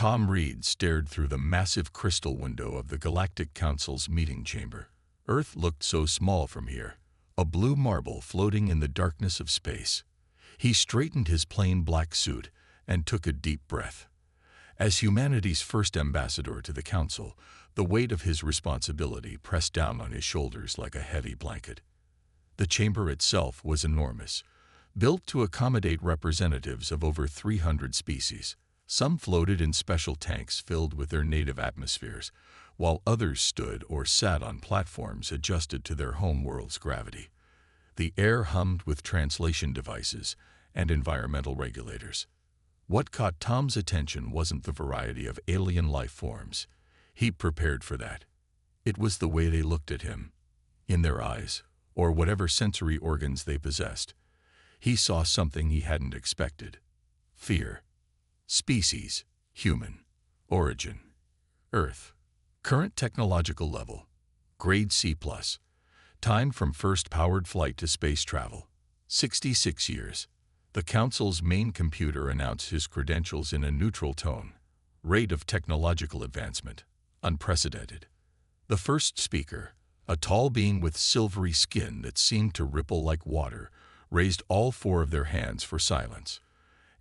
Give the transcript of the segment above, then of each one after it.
Tom Reed stared through the massive crystal window of the Galactic Council's meeting chamber. Earth looked so small from here, a blue marble floating in the darkness of space. He straightened his plain black suit and took a deep breath. As humanity's first ambassador to the Council, the weight of his responsibility pressed down on his shoulders like a heavy blanket. The chamber itself was enormous, built to accommodate representatives of over 300 species. Some floated in special tanks filled with their native atmospheres, while others stood or sat on platforms adjusted to their home world's gravity. The air hummed with translation devices and environmental regulators. What caught Tom's attention wasn't the variety of alien life forms. He prepared for that. It was the way they looked at him. In their eyes, or whatever sensory organs they possessed, he saw something he hadn't expected. Fear. Species, human. Origin, Earth. Current technological level, grade C+. Time from first powered flight to space travel, 66 years. The Council's main computer announced his credentials in a neutral tone. Rate of technological advancement, unprecedented. The first speaker, a tall being with silvery skin that seemed to ripple like water, raised all four of their hands for silence.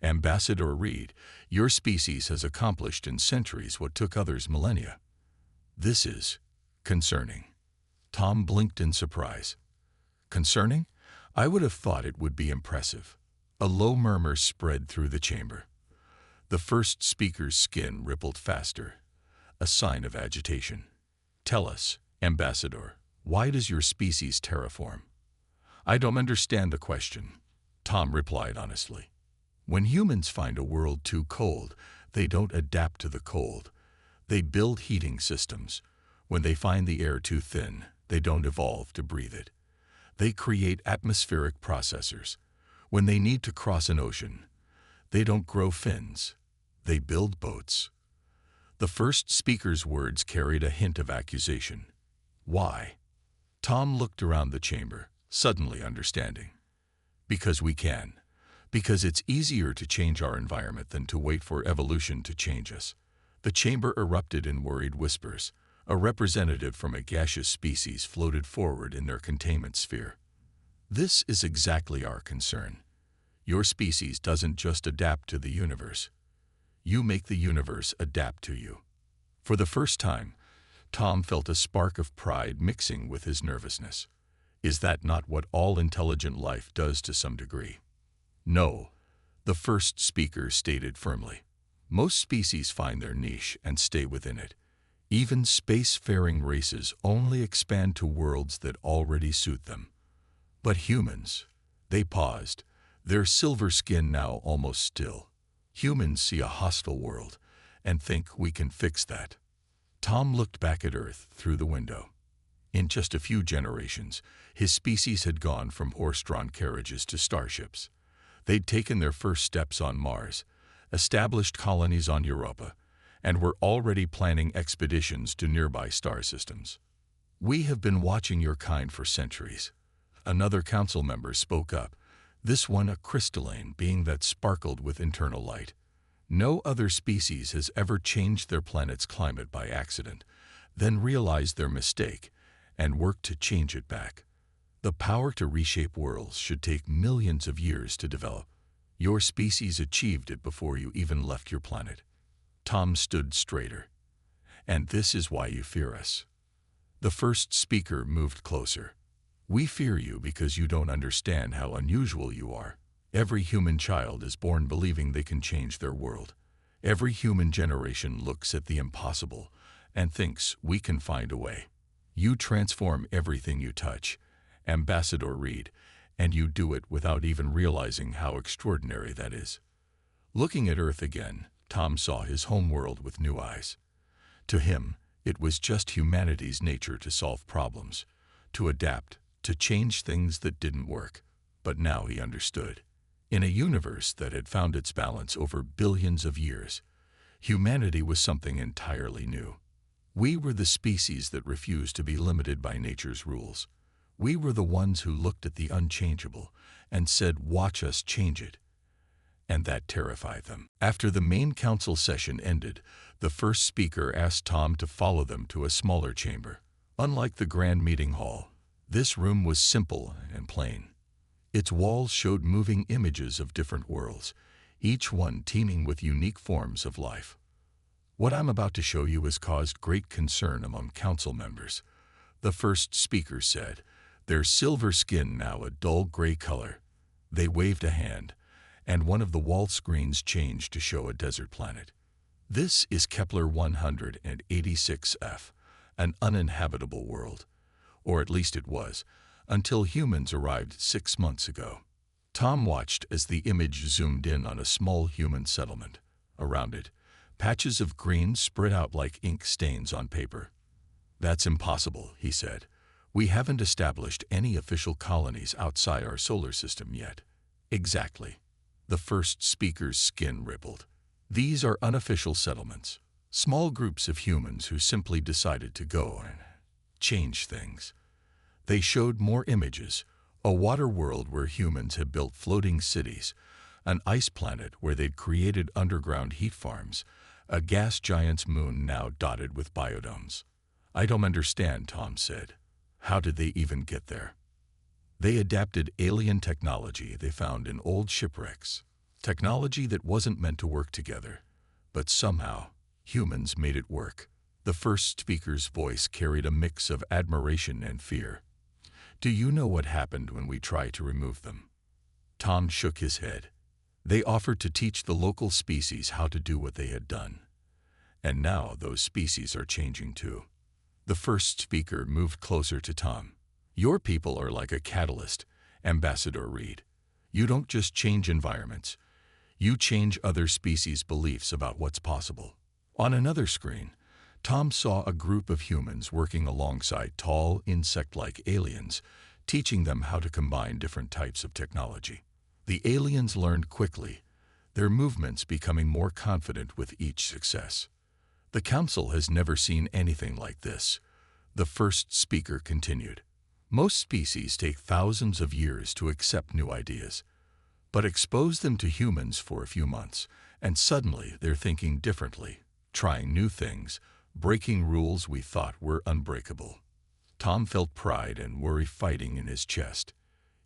Ambassador Reed, your species has accomplished in centuries what took others millennia. This is concerning. Tom blinked in surprise. Concerning? I would have thought it would be impressive. A low murmur spread through the chamber. The first speaker's skin rippled faster, a sign of agitation. Tell us, Ambassador, why does your species terraform? I don't understand the question, Tom replied honestly. When humans find a world too cold, they don't adapt to the cold. They build heating systems. When they find the air too thin, they don't evolve to breathe it. They create atmospheric processors. When they need to cross an ocean, they don't grow fins. They build boats. The first speaker's words carried a hint of accusation. Why? Tom looked around the chamber, suddenly understanding. Because we can. Because it's easier to change our environment than to wait for evolution to change us. The chamber erupted in worried whispers. A representative from a gaseous species floated forward in their containment sphere. This is exactly our concern. Your species doesn't just adapt to the universe. You make the universe adapt to you. For the first time, Tom felt a spark of pride mixing with his nervousness. Is that not what all intelligent life does to some degree? No, the first speaker stated firmly. Most species find their niche and stay within it. Even spacefaring races only expand to worlds that already suit them. But humans, they paused, their silver skin now almost still. Humans see a hostile world and think we can fix that. Tom looked back at Earth through the window. In just a few generations, his species had gone from horse-drawn carriages to starships. They'd taken their first steps on Mars, established colonies on Europa, and were already planning expeditions to nearby star systems. We have been watching your kind for centuries. Another council member spoke up, this one a crystalline being that sparkled with internal light. No other species has ever changed their planet's climate by accident, then realized their mistake and worked to change it back. The power to reshape worlds should take millions of years to develop. Your species achieved it before you even left your planet. Tom stood straighter. And this is why you fear us. The first speaker moved closer. We fear you because you don't understand how unusual you are. Every human child is born believing they can change their world. Every human generation looks at the impossible and thinks we can find a way. You transform everything you touch, Ambassador Reed, and you do it without even realizing how extraordinary that is. Looking at Earth again, Tom saw his homeworld with new eyes. To him, it was just humanity's nature to solve problems, to adapt, to change things that didn't work. But now he understood. In a universe that had found its balance over billions of years, humanity was something entirely new. We were the species that refused to be limited by nature's rules. We were the ones who looked at the unchangeable and said, watch us change it. and that terrified them. After the main council session ended, the first speaker asked Tom to follow them to a smaller chamber. Unlike the grand meeting hall, this room was simple and plain. Its walls showed moving images of different worlds, each one teeming with unique forms of life. What I'm about to show you has caused great concern among council members, the first speaker said, their silver skin now a dull gray color. They waved a hand, and one of the wall screens changed to show a desert planet. This is Kepler 186f, an uninhabitable world, or at least it was, until humans arrived 6 months ago. Tom watched as the image zoomed in on a small human settlement. Around it, patches of green spread out like ink stains on paper. That's impossible, he said. We haven't established any official colonies outside our solar system yet. Exactly. The first speaker's skin rippled. These are unofficial settlements, small groups of humans who simply decided to go and change things. They showed more images, a water world where humans had built floating cities, an ice planet where they'd created underground heat farms, a gas giant's moon now dotted with biodomes. I don't understand, Tom said. How did they even get there? They adapted alien technology they found in old shipwrecks, technology that wasn't meant to work together, but somehow humans made it work. The first speaker's voice carried a mix of admiration and fear. Do you know what happened when we tried to remove them? Tom shook his head. They offered to teach the local species how to do what they had done. And now those species are changing too. The first speaker moved closer to Tom. Your people are like a catalyst, Ambassador Reed. You don't just change environments. You change other species' beliefs about what's possible. On another screen, Tom saw a group of humans working alongside tall, insect-like aliens, teaching them how to combine different types of technology. The aliens learned quickly, their movements becoming more confident with each success. The council has never seen anything like this. The first speaker continued. Most species take thousands of years to accept new ideas, but expose them to humans for a few months, and suddenly they're thinking differently, trying new things, breaking rules we thought were unbreakable. Tom felt pride and worry fighting in his chest.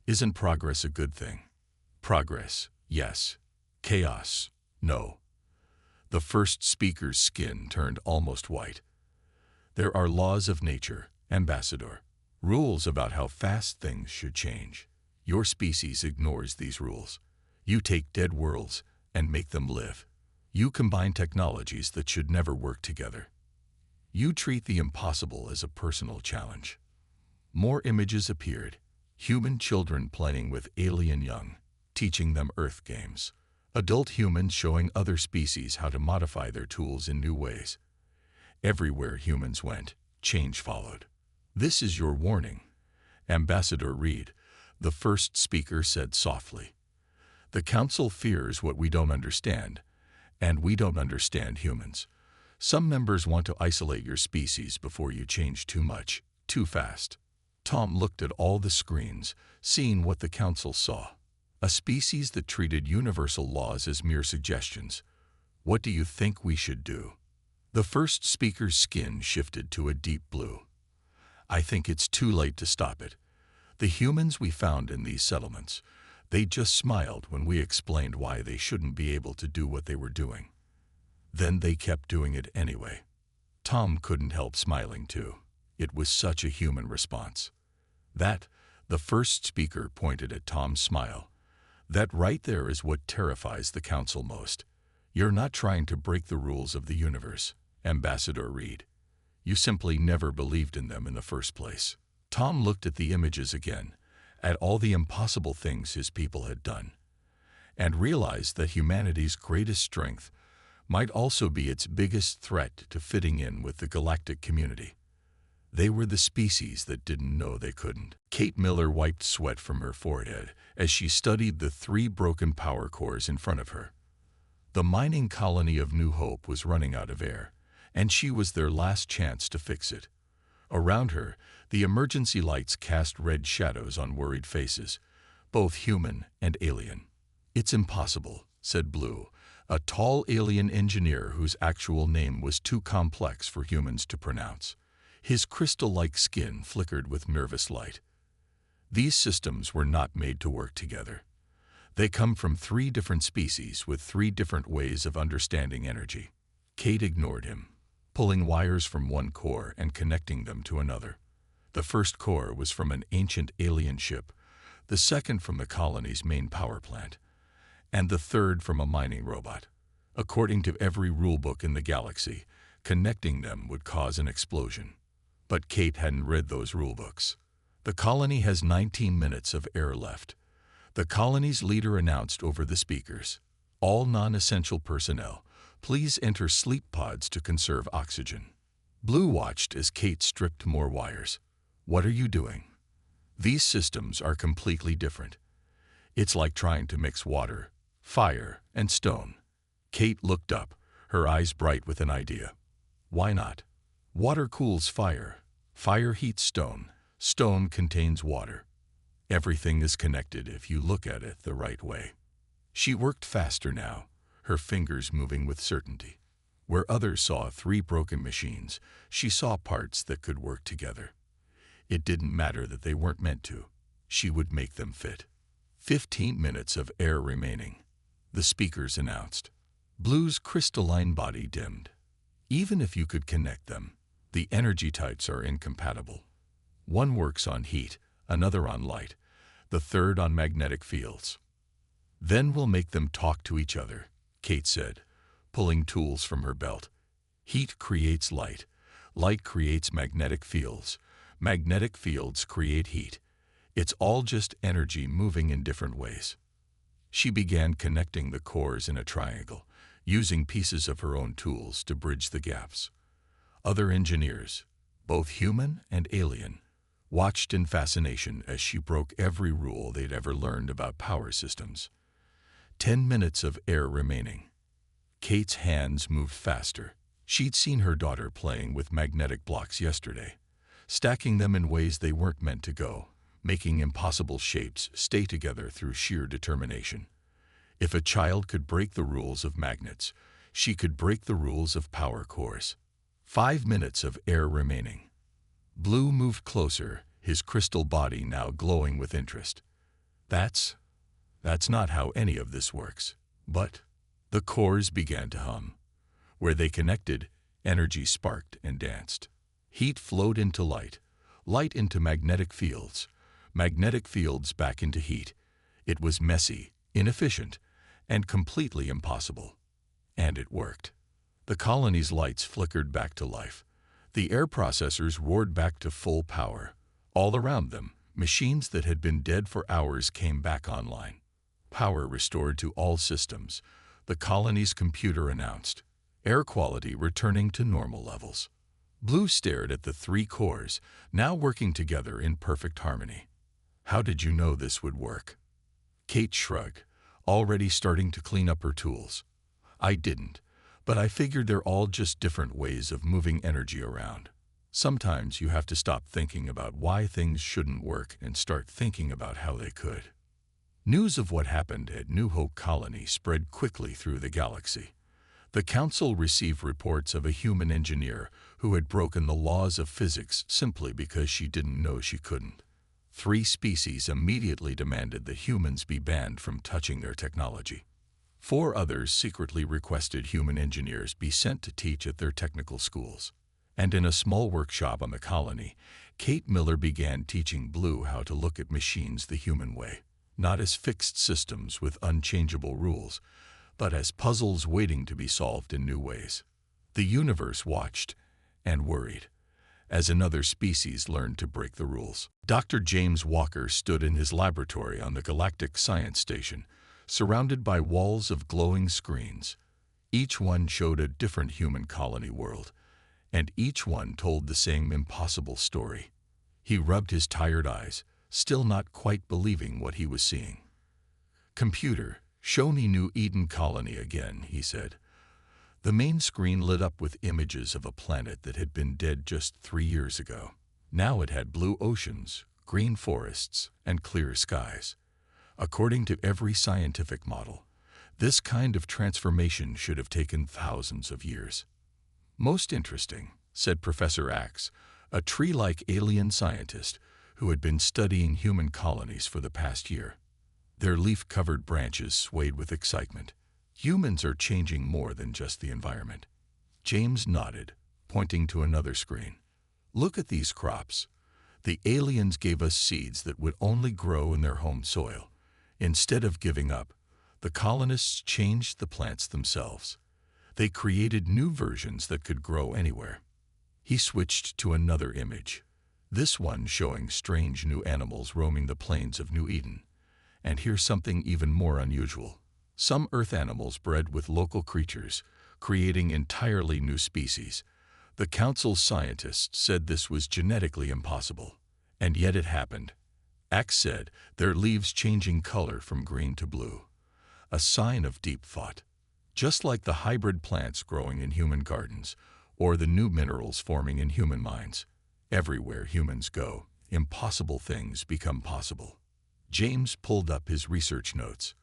Isn't progress a good thing? Progress, yes. Chaos, no. The first speaker's skin turned almost white. There are laws of nature, Ambassador, rules about how fast things should change. Your species ignores these rules. You take dead worlds and make them live. You combine technologies that should never work together. You treat the impossible as a personal challenge. More images appeared. Human children playing with alien young, teaching them Earth games. Adult humans showing other species how to modify their tools in new ways. Everywhere humans went, change followed. This is your warning, Ambassador Reed, the first speaker said softly. The council fears what we don't understand, and we don't understand humans. Some members want to isolate your species before you change too much, too fast. Tom looked at all the screens, seeing what the council saw. A species that treated universal laws as mere suggestions. What do you think we should do? The first speaker's skin shifted to a deep blue. I think it's too late to stop it. The humans we found in these settlements, they just smiled when we explained why they shouldn't be able to do what they were doing. Then they kept doing it anyway. Tom couldn't help smiling too. It was such a human response. The first speaker pointed at Tom's smile. That right there is what terrifies the council most. You're not trying to break the rules of the universe, Ambassador Reed. You simply never believed in them in the first place. Tom looked at the images again, at all the impossible things his people had done, and realized that humanity's greatest strength might also be its biggest threat to fitting in with the galactic community. They were the species that didn't know they couldn't. Kate Miller wiped sweat from her forehead as she studied the 3 broken power cores in front of her. The mining colony of New Hope was running out of air, and she was their last chance to fix it. Around her, the emergency lights cast red shadows on worried faces, both human and alien. It's impossible, said Blue, a tall alien engineer whose actual name was too complex for humans to pronounce. His crystal-like skin flickered with nervous light. These systems were not made to work together. They come from 3 different species with 3 different ways of understanding energy. Kate ignored him, pulling wires from one core and connecting them to another. The first core was from an ancient alien ship, the second from the colony's main power plant, and the third from a mining robot. According to every rulebook in the galaxy, connecting them would cause an explosion. But Kate hadn't read those rulebooks. The colony has 19 minutes of air left. The colony's leader announced over the speakers, "All non-essential personnel, please enter sleep pods to conserve oxygen." Blue watched as Kate stripped more wires. "What are you doing? These systems are completely different. It's like trying to mix water, fire, and stone." Kate looked up, her eyes bright with an idea. "Why not? Water cools fire. Fire heats stone. Stone contains water. Everything is connected if you look at it the right way." She worked faster now, her fingers moving with certainty. Where others saw 3 broken machines, she saw parts that could work together. It didn't matter that they weren't meant to. She would make them fit. 15 minutes of air remaining, the speakers announced. Blue's crystalline body dimmed. Even if you could connect them, the energy types are incompatible. One works on heat, another on light, the third on magnetic fields. "Then we'll make them talk to each other," Kate said, pulling tools from her belt. "Heat creates light. Light creates magnetic fields. Magnetic fields create heat. It's all just energy moving in different ways." She began connecting the cores in a triangle, using pieces of her own tools to bridge the gaps. Other engineers, both human and alien, watched in fascination as she broke every rule they'd ever learned about power systems. 10 minutes of air remaining. Kate's hands moved faster. She'd seen her daughter playing with magnetic blocks yesterday, stacking them in ways they weren't meant to go, making impossible shapes stay together through sheer determination. If a child could break the rules of magnets, she could break the rules of power cores. 5 minutes of air remaining. Blue moved closer, his crystal body now glowing with interest. That's not how any of this works. But the cores began to hum. Where they connected, energy sparked and danced. Heat flowed into light, light into magnetic fields back into heat. It was messy, inefficient, and completely impossible. And it worked. The colony's lights flickered back to life. The air processors roared back to full power. All around them, machines that had been dead for hours came back online. Power restored to all systems, the colony's computer announced. Air quality returning to normal levels. Blue stared at the 3 cores, now working together in perfect harmony. "How did you know this would work?" Kate shrugged, already starting to clean up her tools. "I didn't, but I figured they're all just different ways of moving energy around. Sometimes you have to stop thinking about why things shouldn't work and start thinking about how they could." News of what happened at New Hope Colony spread quickly through the galaxy. The Council received reports of a human engineer who had broken the laws of physics simply because she didn't know she couldn't. 3 species immediately demanded that humans be banned from touching their technology. 4 others secretly requested human engineers be sent to teach at their technical schools. And in a small workshop on the colony, Kate Miller began teaching Blue how to look at machines the human way, not as fixed systems with unchangeable rules, but as puzzles waiting to be solved in new ways. The universe watched and worried as another species learned to break the rules. Dr. James Walker stood in his laboratory on the Galactic Science Station, surrounded by walls of glowing screens. Each one showed a different human colony world, and each one told the same impossible story. He rubbed his tired eyes, still not quite believing what he was seeing. "Computer, show me New Eden Colony again," he said. The main screen lit up with images of a planet that had been dead just 3 years ago. Now it had blue oceans, green forests, and clear skies. According to every scientific model, This kind of transformation should have taken thousands of years. Most interesting, said Professor Axe, a tree-like alien scientist who had been studying human colonies for the past year. Their leaf-covered branches swayed with excitement. Humans are changing more than just the environment. James nodded, pointing to another screen. Look at these crops. The aliens gave us seeds that would only grow in their home soil. Instead of giving up, the colonists changed the plants themselves. They created new versions that could grow anywhere. He switched to another image, this one showing strange new animals roaming the plains of New Eden. And here's something even more unusual. Some Earth animals bred with local creatures, creating entirely new species. The Council's scientists said this was genetically impossible, and yet it happened. Axe said, their leaves changing color from green to blue, a sign of deep thought. Just like the hybrid plants growing in human gardens, or the new minerals forming in human minds. Everywhere humans go, impossible things become possible. James pulled up his research notes.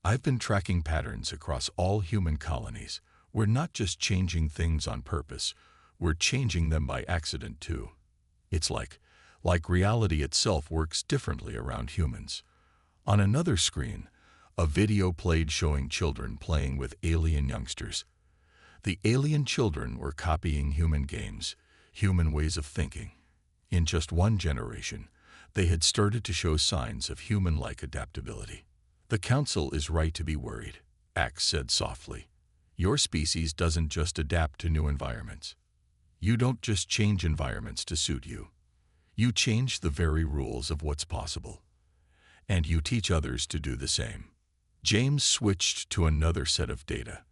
I've been tracking patterns across all human colonies. We're not just changing things on purpose, we're changing them by accident too. It's like reality itself works differently around humans. On another screen, a video played showing children playing with alien youngsters. The alien children were copying human games, human ways of thinking. In just one generation, they had started to show signs of human-like adaptability. The Council is right to be worried, Axe said softly. Your species doesn't just adapt to new environments. You don't just change environments to suit you. You change the very rules of what's possible. And you teach others to do the same. James switched to another set of data.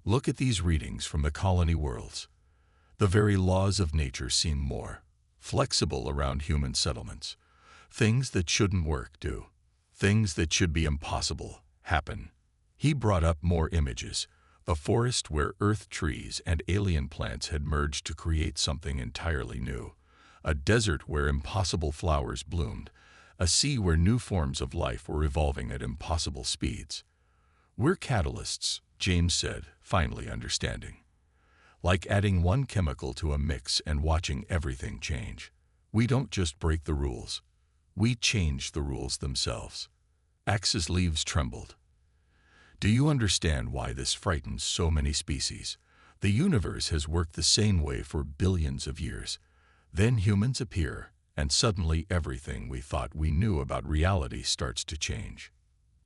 Look at these readings from the colony worlds. The very laws of nature seem more flexible around human settlements. Things that shouldn't work do. Things that should be impossible happen. He brought up more images. A forest where earth trees and alien plants had merged to create something entirely new. A desert where impossible flowers bloomed. A sea where new forms of life were evolving at impossible speeds. We're catalysts, James said, finally understanding. Like adding one chemical to a mix and watching everything change. We don't just break the rules. We change the rules themselves. Axe's leaves trembled. Do you understand why this frightens so many species? The universe has worked the same way for billions of years. Then humans appear, and suddenly everything we thought we knew about reality starts to change.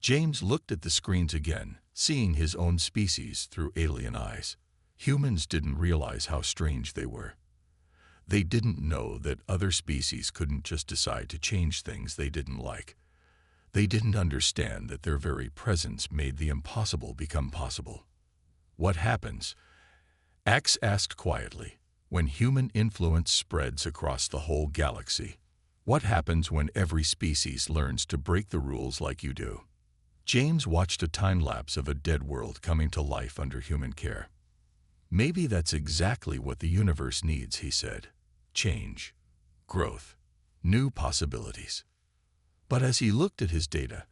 James looked at the screens again, seeing his own species through alien eyes. Humans didn't realize how strange they were. They didn't know that other species couldn't just decide to change things they didn't like. They didn't understand that their very presence made the impossible become possible. What happens? Axe asked quietly, when human influence spreads across the whole galaxy. What happens when every species learns to break the rules like you do? James watched a time-lapse of a dead world coming to life under human care. Maybe that's exactly what the universe needs, he said. Change, growth, new possibilities. But as he looked at his data,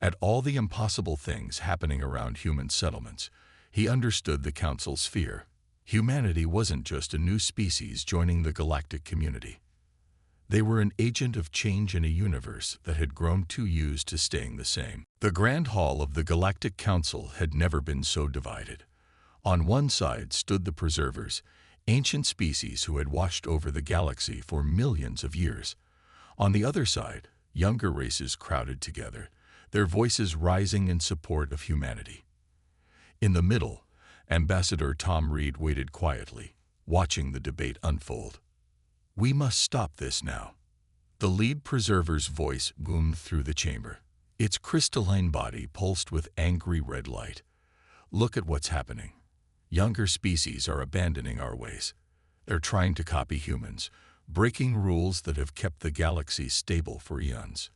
at all the impossible things happening around human settlements, he understood the Council's fear. Humanity wasn't just a new species joining the galactic community. They were an agent of change in a universe that had grown too used to staying the same. The Grand Hall of the Galactic Council had never been so divided. On one side stood the Preservers, ancient species who had watched over the galaxy for millions of years. On the other side, younger races crowded together, their voices rising in support of humanity. In the middle, Ambassador Tom Reed waited quietly, watching the debate unfold. We must stop this now. The lead Preserver's voice boomed through the chamber. Its crystalline body pulsed with angry red light. Look at what's happening. Younger species are abandoning our ways. They're trying to copy humans, breaking rules that have kept the galaxy stable for eons.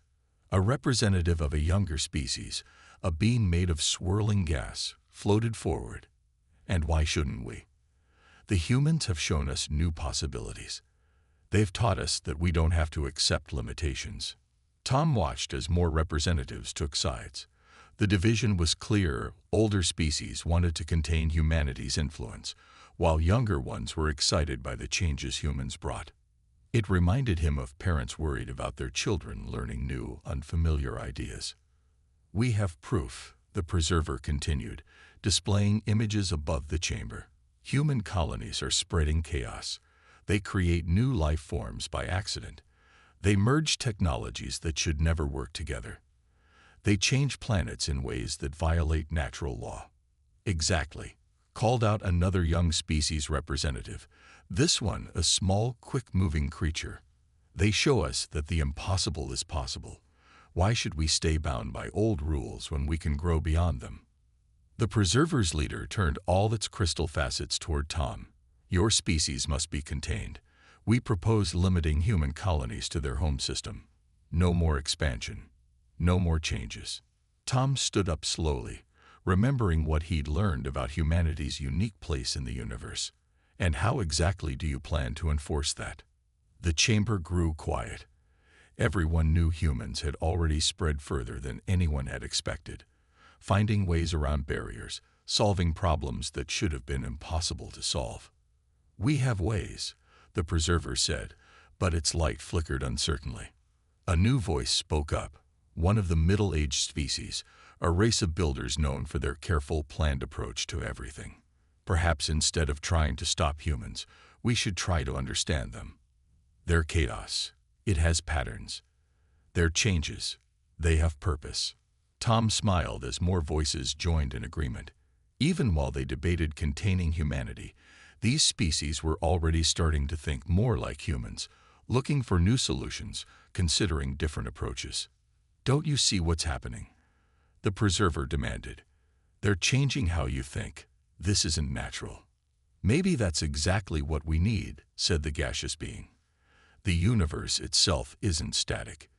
A representative of a younger species, a being made of swirling gas, floated forward. And why shouldn't we? The humans have shown us new possibilities. They've taught us that we don't have to accept limitations. Tom watched as more representatives took sides. The division was clear. Older species wanted to contain humanity's influence, while younger ones were excited by the changes humans brought. It reminded him of parents worried about their children learning new, unfamiliar ideas. "We have proof," the preserver continued, displaying images above the chamber. "Human colonies are spreading chaos. They create new life forms by accident. They merge technologies that should never work together. They change planets in ways that violate natural law." "Exactly," called out another young species representative. "This one, a small, quick-moving creature. They show us that the impossible is possible. Why should we stay bound by old rules when we can grow beyond them?" The preserver's leader turned all its crystal facets toward Tom. "Your species must be contained. We propose limiting human colonies to their home system. No more expansion. No more changes." Tom stood up slowly, remembering what he'd learned about humanity's unique place in the universe. "And how exactly do you plan to enforce that?" The chamber grew quiet. Everyone knew humans had already spread further than anyone had expected, finding ways around barriers, solving problems that should have been impossible to solve. "We have ways," the preserver said, but its light flickered uncertainly. A new voice spoke up, one of the middle-aged species, a race of builders known for their careful, planned approach to everything. "Perhaps instead of trying to stop humans, we should try to understand them. Their chaos, it has patterns. Their changes, they have purpose." Tom smiled as more voices joined in agreement. Even while they debated containing humanity, these species were already starting to think more like humans, looking for new solutions, considering different approaches. "Don't you see what's happening?" the preserver demanded. "They're changing how you think. This isn't natural." "Maybe that's exactly what we need," said the gaseous being. "The universe itself isn't static.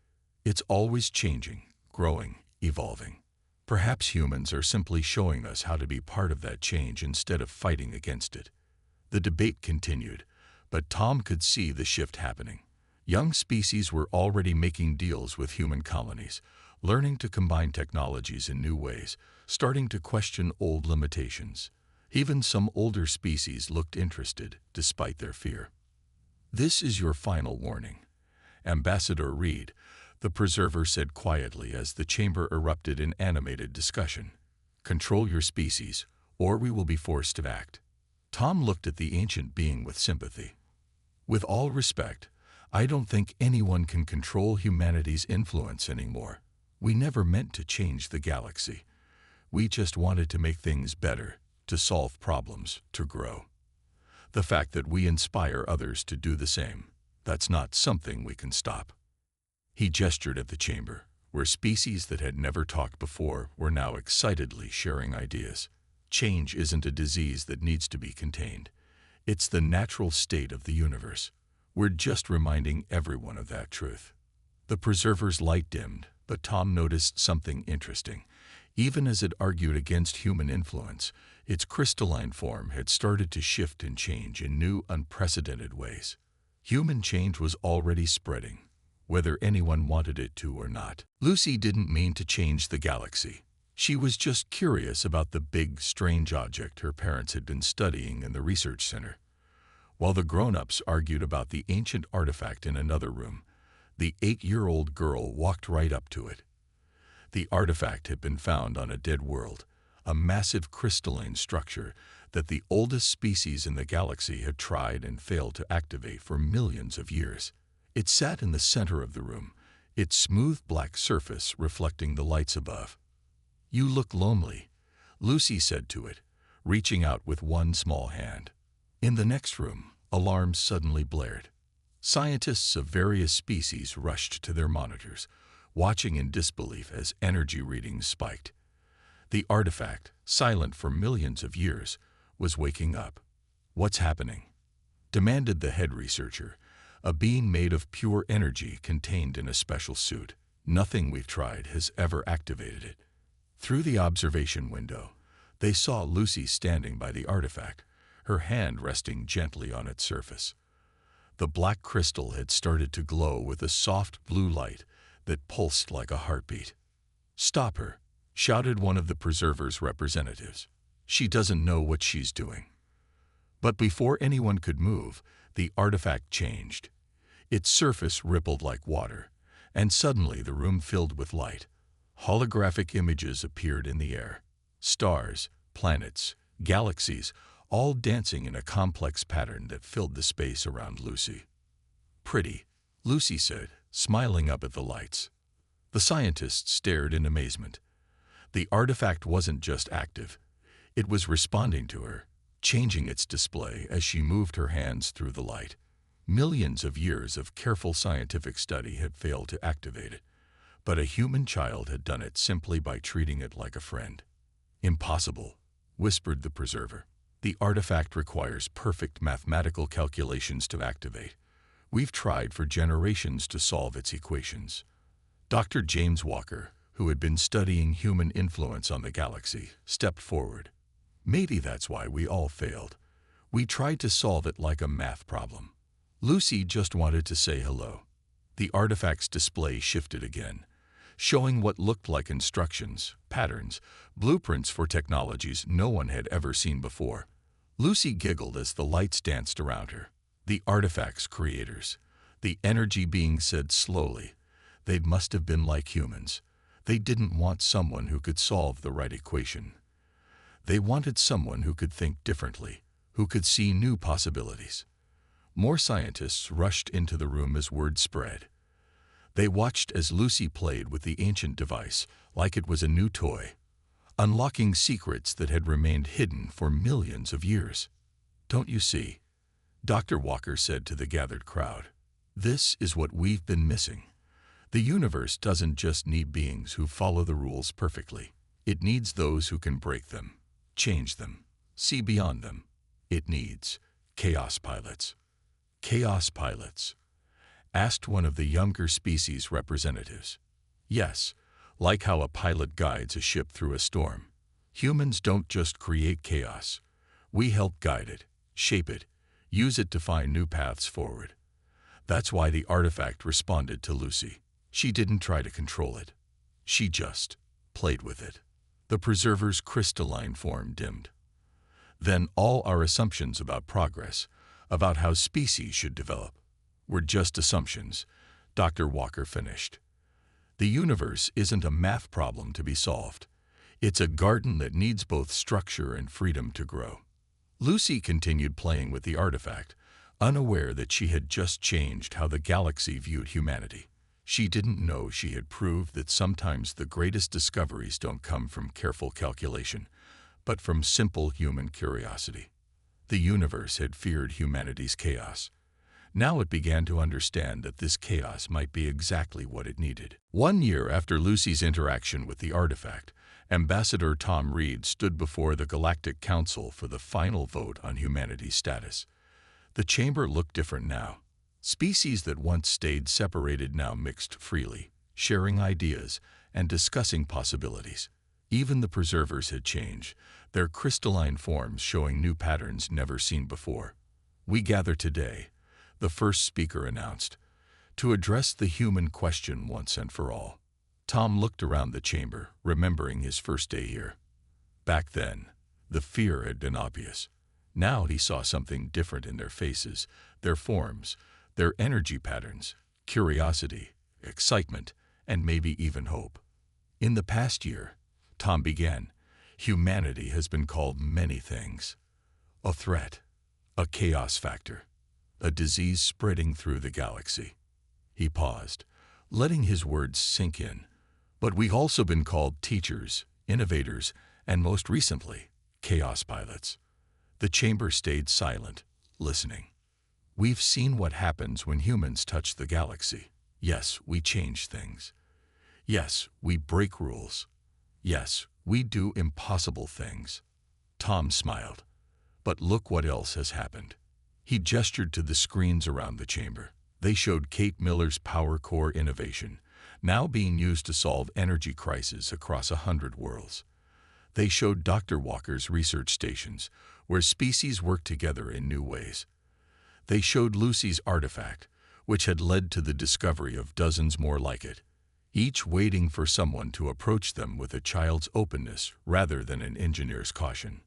It's always changing, growing, evolving. Perhaps humans are simply showing us how to be part of that change instead of fighting against it." The debate continued, but Tom could see the shift happening. Young species were already making deals with human colonies, learning to combine technologies in new ways, starting to question old limitations. Even some older species looked interested, despite their fear. "This is your final warning, Ambassador Reed," the preserver said quietly as the chamber erupted in animated discussion. "Control your species, or we will be forced to act." Tom looked at the ancient being with sympathy. "With all respect, I don't think anyone can control humanity's influence anymore. We never meant to change the galaxy. We just wanted to make things better, to solve problems, to grow. The fact that we inspire others to do the same, that's not something we can stop." He gestured at the chamber, where species that had never talked before were now excitedly sharing ideas. "Change isn't a disease that needs to be contained. It's the natural state of the universe. We're just reminding everyone of that truth." The preserver's light dimmed, but Tom noticed something interesting. Even as it argued against human influence, its crystalline form had started to shift and change in new, unprecedented ways. Human change was already spreading, whether anyone wanted it to or not. Lucy didn't mean to change the galaxy. She was just curious about the big, strange object her parents had been studying in the research center. While the grown-ups argued about the ancient artifact in another room, the 8-year-old girl walked right up to it. The artifact had been found on a dead world, a massive crystalline structure that the oldest species in the galaxy had tried and failed to activate for millions of years. It sat in the center of the room, its smooth black surface reflecting the lights above. "You look lonely," Lucy said to it, reaching out with one small hand. In the next room, alarms suddenly blared. Scientists of various species rushed to their monitors, watching in disbelief as energy readings spiked. The artifact, silent for millions of years, was waking up. "What's happening?" demanded the head researcher, a being made of pure energy contained in a special suit. "Nothing we've tried has ever activated it." Through the observation window, they saw Lucy standing by the artifact, her hand resting gently on its surface. The black crystal had started to glow with a soft blue light that pulsed like a heartbeat. "Stop her," shouted one of the preserver's representatives. "She doesn't know what she's doing." But before anyone could move, the artifact changed. Its surface rippled like water, and suddenly the room filled with light. Holographic images appeared in the air. Stars, planets, galaxies, all dancing in a complex pattern that filled the space around Lucy. "Pretty," Lucy said, smiling up at the lights. The scientists stared in amazement. The artifact wasn't just active. It was responding to her, changing its display as she moved her hands through the light. Millions of years of careful scientific study had failed to activate it, but a human child had done it simply by treating it like a friend. "Impossible," whispered the preserver. "The artifact requires perfect mathematical calculations to activate. We've tried for generations to solve its equations." Dr. James Walker, who had been studying human influence on the galaxy, stepped forward. "Maybe that's why we all failed. We tried to solve it like a math problem." Lucy just wanted to say hello. The artifact's display shifted again, showing what looked like instructions, patterns, blueprints for technologies no one had ever seen before. Lucy giggled as the lights danced around her. The artifact's creators, the energy being said slowly, they must have been like humans. They didn't want someone who could solve the right equation. They wanted someone who could think differently, who could see new possibilities. More scientists rushed into the room as word spread. They watched as Lucy played with the ancient device like it was a new toy, unlocking secrets that had remained hidden for millions of years. "Don't you see?" Dr. Walker said to the gathered crowd. "This is what we've been missing. The universe doesn't just need beings who follow the rules perfectly. It needs those who can break them, change them, see beyond them. It needs chaos pilots." "Chaos pilots?" asked one of the younger species representatives. "Yes, like how a pilot guides a ship through a storm. Humans don't just create chaos. We help guide it, shape it, use it to find new paths forward." That's why the artifact responded to Lucy. She didn't try to control it. She just played with it. The preserver's crystalline form dimmed. Then all our assumptions about progress, about how species should develop, were just assumptions, Dr. Walker finished. The universe isn't a math problem to be solved. It's a garden that needs both structure and freedom to grow. Lucy continued playing with the artifact, unaware that she had just changed how the galaxy viewed humanity. She didn't know she had proved that sometimes the greatest discoveries don't come from careful calculation, but from simple human curiosity. The universe had feared humanity's chaos. Now it began to understand that this chaos might be exactly what it needed. 1 year after Lucy's interaction with the artifact, Ambassador Tom Reed stood before the Galactic Council for the final vote on humanity's status. The chamber looked different now. Species that once stayed separated now mixed freely, sharing ideas and discussing possibilities. Even the preservers had changed, their crystalline forms showing new patterns never seen before. "We gather today," the first speaker announced, "to address the human question once and for all." Tom looked around the chamber, remembering his first day here. Back then, the fear had been obvious. Now he saw something different in their faces, their forms, their energy patterns, curiosity, excitement, and maybe even hope. "In the past year," Tom began, "humanity has been called many things. A threat, a chaos factor, a disease spreading through the galaxy." He paused, letting his words sink in. "But we've also been called teachers, innovators, and most recently, chaos pilots." The chamber stayed silent, listening. "We've seen what happens when humans touch the galaxy. Yes, we change things. Yes, we break rules. Yes, we do impossible things." Tom smiled. "But look what else has happened." He gestured to the screens around the chamber. They showed Kate Miller's power core innovation, now being used to solve energy crises across 100 worlds. They showed Dr. Walker's research stations, where species work together in new ways. They showed Lucy's artifact, which had led to the discovery of dozens more like it. each waiting for someone to approach them with a child's openness rather than an engineer's caution.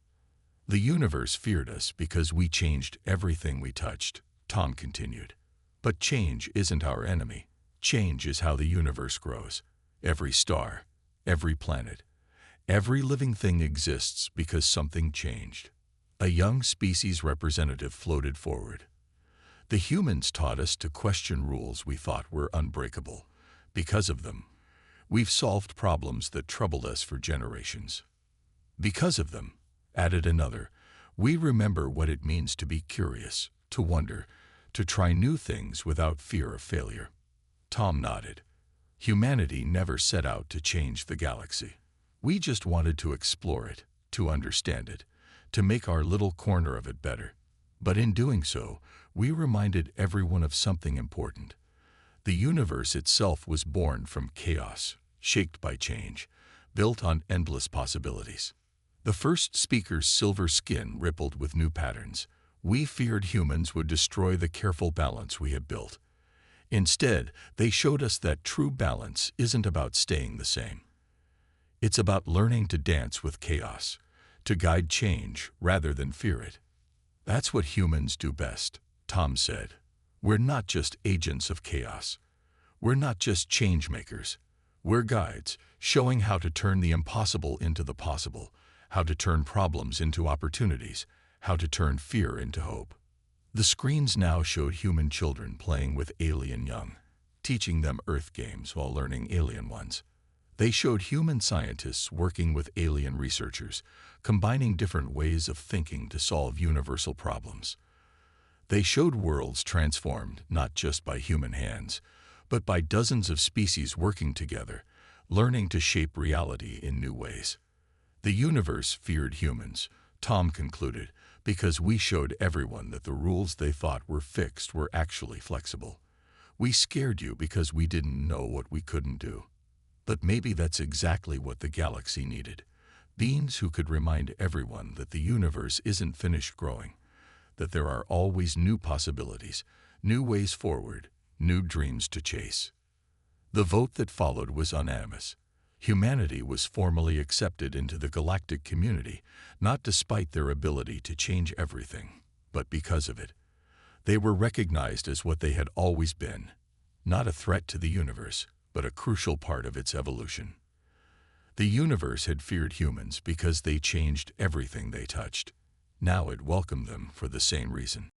The universe feared us because we changed everything we touched, Tom continued. But change isn't our enemy. Change is how the universe grows. Every star, every planet, every living thing exists because something changed. A young species representative floated forward. The humans taught us to question rules we thought were unbreakable. Because of them, we've solved problems that troubled us for generations. Because of them, added another, we remember what it means to be curious, to wonder, to try new things without fear of failure. Tom nodded. Humanity never set out to change the galaxy. We just wanted to explore it, to understand it, to make our little corner of it better. But in doing so, we reminded everyone of something important. The universe itself was born from chaos, shaped by change, built on endless possibilities. The first speaker's silver skin rippled with new patterns. We feared humans would destroy the careful balance we had built. Instead, they showed us that true balance isn't about staying the same. It's about learning to dance with chaos, to guide change rather than fear it. That's what humans do best, Tom said. We're not just agents of chaos. We're not just change makers. We're guides, showing how to turn the impossible into the possible, how to turn problems into opportunities, how to turn fear into hope. The screens now showed human children playing with alien young, teaching them Earth games while learning alien ones. They showed human scientists working with alien researchers, combining different ways of thinking to solve universal problems. They showed worlds transformed not just by human hands, but by dozens of species working together, learning to shape reality in new ways. The universe feared humans, Tom concluded, because we showed everyone that the rules they thought were fixed were actually flexible. We scared you because we didn't know what we couldn't do. But maybe that's exactly what the galaxy needed. Beings who could remind everyone that the universe isn't finished growing, that there are always new possibilities, new ways forward, new dreams to chase. The vote that followed was unanimous. Humanity was formally accepted into the galactic community, not despite their ability to change everything, but because of it. They were recognized as what they had always been, not a threat to the universe, but a crucial part of its evolution. The universe had feared humans because they changed everything they touched. Now it welcomed them for the same reason.